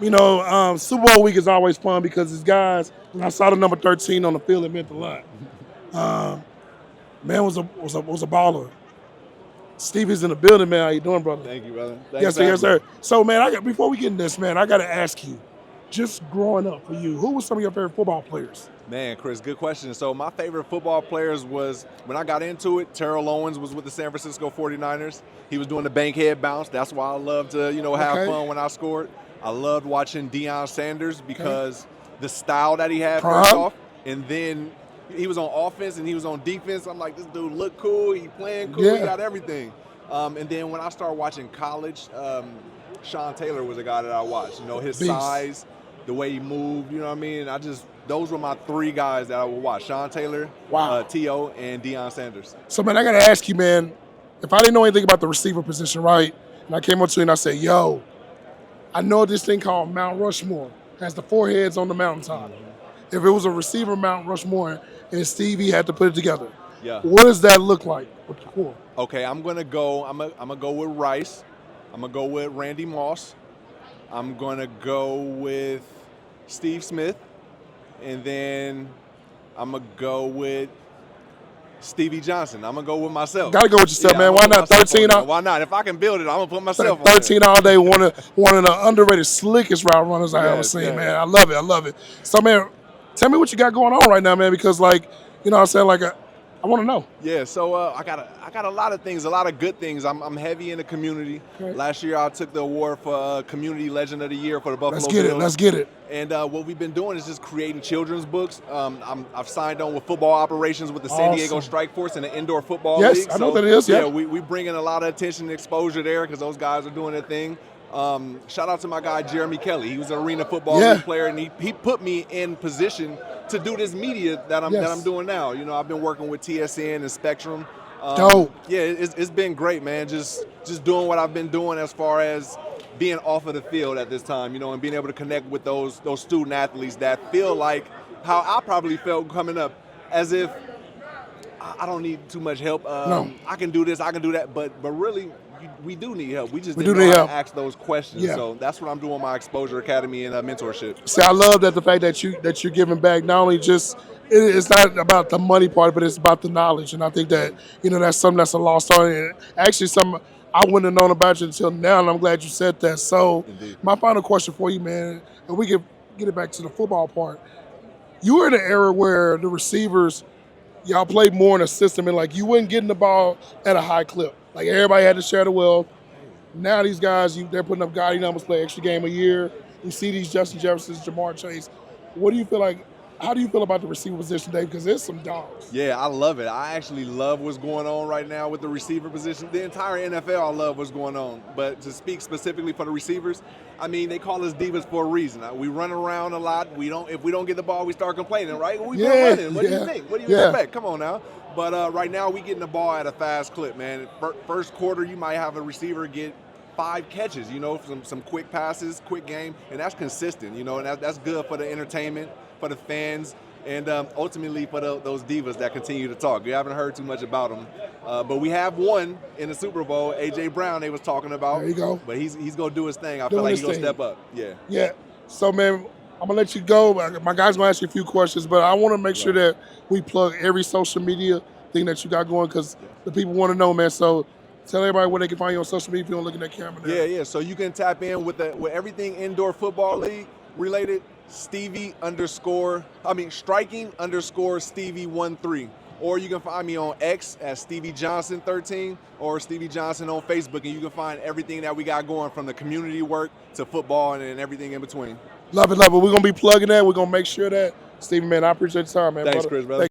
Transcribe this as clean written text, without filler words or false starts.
Super Bowl week is always fun because these guys, when I saw the number 13 on the field, it meant a lot. Um, man was a baller. Stevie's in the building, man. How you doing, brother? Thank you, brother. Thanks Yes, for sir, yes, having me. sir. So, man, before we get in this, man, I got to ask you, just growing up for you, who was some of your favorite football players? Man, Chris, good question. So my favorite football players was, when I got into it, Terrell Owens was with the San Francisco 49ers. He was doing the bankhead bounce. That's why I loved to, have Okay, fun when I scored. I loved watching Deion Sanders okay. because the style that he had, first Prime? off, and then he was on offense and he was on defense. I'm like, this dude look cool. He playing cool. He Yeah. got everything. And then when I started watching college, Sean Taylor was a guy that I watched. His Beast. size, the way he moved, you know what I mean? Those were my three guys that I would watch: Sean Taylor, Wow. T.O., and Deion Sanders. So, man, I got to ask you, man, if I didn't know anything about the receiver position, right, and I came up to you and I said, yo, I know this thing called Mount Rushmore has the four heads on the mountaintop. If it was a receiver Mount Rushmore and Stevie had to put it together, Yeah. what does that look like with the four? Okay, I'm gonna go with Rice. I'm gonna go with Randy Moss. I'm gonna go with Steve Smith, and then I'm gonna go with Stevie Johnson. I'm gonna go with myself. Got to go with yourself, Yeah, man. I'm Why gonna put not myself 13 on there. out? Why not? If I can build it, I'm gonna put myself on 13 there. all day, one of the underrated, slickest route runners I ever Yes, seen, yes. man. I love it. I love it. So, man, tell me what you got going on right now, man, because, like, you know what I'm saying? Like, I want to know. Yeah, so I got a lot of things, a lot of good things. I'm heavy in the community. Okay. Last year I took the award for Community Legend of the Year for the Buffalo Let's get it. Bills. Let's get it. And what we've been doing is just creating children's books. I've signed on with football operations with the San Diego Awesome. Strike Force and the Indoor Football Yes, League. I know what that is, yeah. we bring in a lot of attention and exposure there because those guys are doing their thing. Shout out to my guy Jeremy Kelly. He was an arena football Yeah. league player, and he put me in position to do this media that I'm doing now. I've been working with TSN and Spectrum. Dope. Yeah, it's been great, man. Just doing what I've been doing as far as being off of the field at this time, and being able to connect with those student athletes that feel like how I probably felt coming up, as if I don't need too much help. No. I can do this, I can do that, but really, we do need help. We just We didn't do know need how help. to ask those questions. Yeah. So that's what I'm doing, my Exposure Academy and mentorship. See, I love that the fact that you're giving back. Not only just it's not about the money part, but it's about the knowledge. And I think that that's something that's a lost art. And actually, something I wouldn't have known about you until now. And I'm glad you said that. So, Indeed. my final question for you, man, and we can get it back to the football part. You were in an era where the receivers, y'all played more in a system, and like you wouldn't getting the ball at a high clip. Like everybody had to share the wealth. Now these guys, they're putting up gaudy numbers, play extra game a year. You see these Justin Jeffersons, Jamar Chase. What do you feel like? How do you feel about the receiver position, Dave? Because there's some dogs. Yeah, I love it. I actually love what's going on right now with the receiver position. The entire NFL, I love what's going on. But to speak specifically for the receivers, I mean, they call us divas for a reason. We run around a lot. If we don't get the ball, we start complaining, right? We've been running. What do you think? What do you expect? Come on now. But right now, we getting the ball at a fast clip, man. First quarter, you might have a receiver get 5 catches, some quick passes, quick game, and that's consistent, and that's good for the entertainment, for the fans, and ultimately for those divas that continue to talk. You haven't heard too much about them, but we have one in the Super Bowl, A.J. Brown, they was talking about. There you go. But he's going to do his thing. I feel like he's going to step up. Yeah. Yeah. So, man, I'm going to let you go. My guy's going to ask you a few questions, but I want to make sure that we plug every social media thing that you got going because the people want to know, man. So, tell everybody where they can find you on social media if you don't look at that camera there. Yeah. So you can tap in with everything Indoor Football League related. Striking _ Stevie13, or you can find me on X at Stevie Johnson 13 or Stevie Johnson on Facebook, and you can find everything that we got going from the community work to football and everything in between. Love it, love it. We're gonna be plugging that. We're gonna make sure that Stevie, man, I appreciate your time, man. Thanks, brother. Chris, brother.